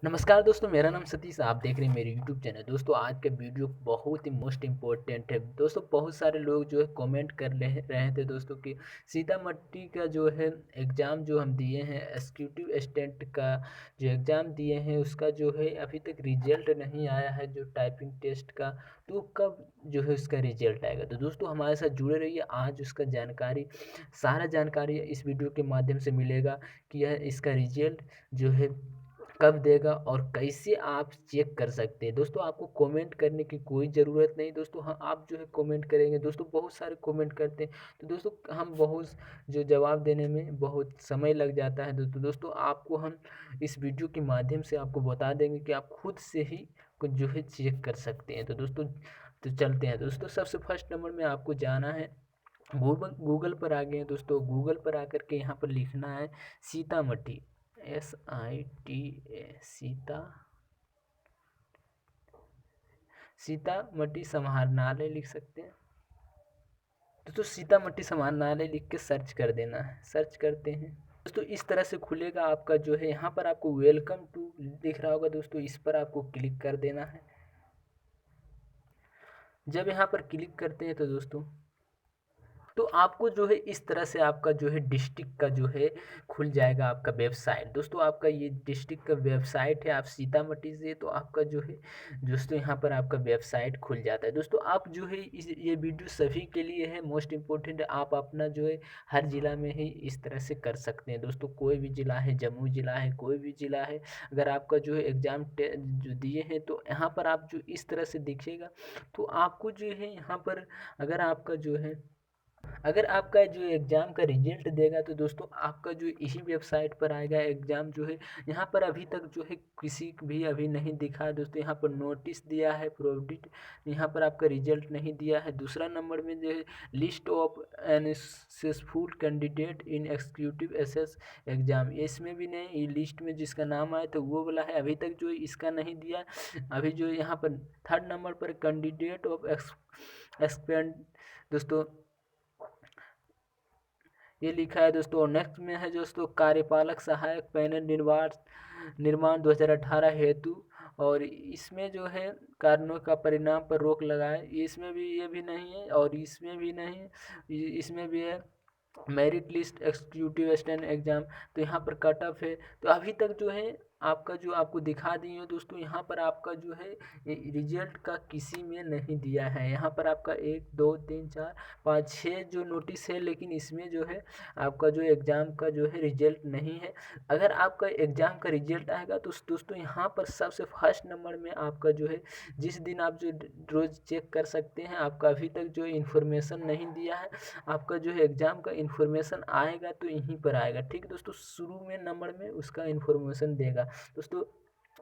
नमस्कार दोस्तों, मेरा नाम सतीश, आप देख रहे हैं मेरे यूट्यूब चैनल। दोस्तों आज का वीडियो बहुत ही मोस्ट इम्पोर्टेंट है। दोस्तों बहुत सारे लोग जो है कमेंट कर रहे थे दोस्तों कि सीतामढ़ी का जो है एग्ज़ाम जो हम दिए हैं, एग्जीक्यूटिव असिस्टेंट का जो एग्ज़ाम दिए हैं उसका जो है अभी तक रिजल्ट नहीं आया है, जो टाइपिंग टेस्ट का। तो कब जो है उसका रिजल्ट आएगा? तो दोस्तों हमारे साथ जुड़े रहिए, आज उसका जानकारी, सारा जानकारी इस वीडियो के माध्यम से मिलेगा कि यह इसका रिजल्ट जो है कब देगा और कैसे आप चेक कर सकते हैं। दोस्तों आपको कमेंट करने की कोई ज़रूरत नहीं दोस्तों। हाँ, आप जो है कमेंट करेंगे दोस्तों, बहुत सारे कमेंट करते हैं तो दोस्तों हम बहुत जो जवाब देने में बहुत समय लग जाता है। तो दोस्तों आपको हम इस वीडियो के माध्यम से आपको बता देंगे कि आप खुद से ही कुछ जो है चेक कर सकते हैं। तो दोस्तों तो चलते हैं दोस्तों। सबसे फर्स्ट नंबर में आपको जाना है, गूगल गूगल पर आ गए हैं दोस्तों। गूगल पर आकर के यहाँ पर लिखना है सीतामढ़ी, SITA, सीतामढ़ी समाहरणालय लिख सकते हैं दोस्तों। सीतामढ़ी समाहरणालय लिख के सर्च कर देना है। सर्च करते हैं दोस्तों, इस तरह से खुलेगा आपका जो है। यहाँ पर आपको वेलकम टू दिख रहा होगा दोस्तों, इस पर आपको क्लिक कर देना है। जब यहाँ पर क्लिक करते हैं तो दोस्तों तो आपको जो है इस तरह से आपका जो है डिस्ट्रिक्ट का जो है खुल जाएगा आपका वेबसाइट। दोस्तों आपका ये डिस्ट्रिक्ट का वेबसाइट है, आप सीतामढ़ी से तो आपका जो है दोस्तों यहाँ पर आपका वेबसाइट खुल जाता है। दोस्तों आप जो है ये वीडियो सभी के लिए है, मोस्ट इम्पोर्टेंट है। आप अपना जो है हर ज़िला में ही इस तरह से कर सकते हैं दोस्तों। कोई भी ज़िला है, जम्मू ज़िला है, कोई भी ज़िला है, अगर आपका जो है एग्ज़ाम जो दिए हैं तो यहाँ पर आप जो इस तरह से दिखेगा तो आपको जो है यहाँ पर अगर आपका जो है अगर आपका जो एग्ज़ाम का रिजल्ट देगा तो दोस्तों आपका जो इसी वेबसाइट पर आएगा एग्ज़ाम जो है। यहाँ पर अभी तक जो है किसी भी अभी नहीं दिखा है दोस्तों। यहाँ पर नोटिस दिया है प्रोविडेंट, यहाँ पर आपका रिजल्ट नहीं दिया है। दूसरा नंबर में जो है list of successful candidate in executive SS exam, इसमें भी नहीं, ये लिस्ट में जिसका नाम आया तो वो वाला है, अभी तक जो है इसका नहीं दिया। अभी जो यहाँ पर थर्ड नंबर पर कैंडिडेट ऑफ एक्सपेंड दोस्तों ये लिखा है दोस्तों। और नेक्स्ट में है दोस्तों कार्यपालक सहायक पैनल निर्माण निर्माण 2018 हेतु, और इसमें जो है कारणों का परिणाम पर रोक लगाए, इसमें भी ये भी नहीं है और इसमें भी नहीं, इसमें भी है merit list executive assistant exam. तो यहाँ पर कट ऑफ है। तो अभी तक जो है आपका जो आपको दिखा दी है दोस्तों, यहाँ पर आपका जो है रिजल्ट का किसी में नहीं दिया है। यहाँ पर आपका 1 2 3 4 5 6 जो नोटिस है, लेकिन इसमें जो है आपका जो एग्ज़ाम का जो है रिजल्ट नहीं है। अगर आपका एग्ज़ाम का रिजल्ट आएगा तो दोस्तों यहाँ पर सबसे फर्स्ट नंबर में आपका जो है जिस दिन आप जो रोज़ चेक कर सकते हैं, आपका अभी तक जो इन्फॉर्मेशन नहीं दिया है, आपका जो है एग्ज़ाम का इन्फॉर्मेशन आएगा तो यहीं पर आएगा। ठीक है दोस्तों, शुरू में नंबर में उसका इन्फॉर्मेशन देगा दोस्तों।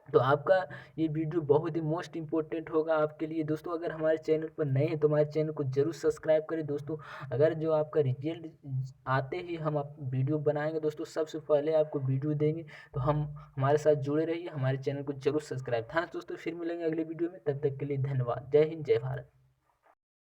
तो आपका ये वीडियो बहुत ही मोस्ट इम्पोर्टेंट होगा आपके लिए दोस्तों। अगर हमारे चैनल पर नए हैं तो हमारे चैनल को जरूर सब्सक्राइब करें दोस्तों। अगर जो आपका रिजल्ट आते ही हम आप वीडियो बनाएंगे दोस्तों, सबसे पहले आपको वीडियो देंगे। तो हम हमारे साथ जुड़े रहिए, हमारे चैनल को जरूर सब्सक्राइब। हाँ दोस्तों, फिर मिलेंगे अगले वीडियो में, तब तक के लिए धन्यवाद। जय हिंद, जय भारत।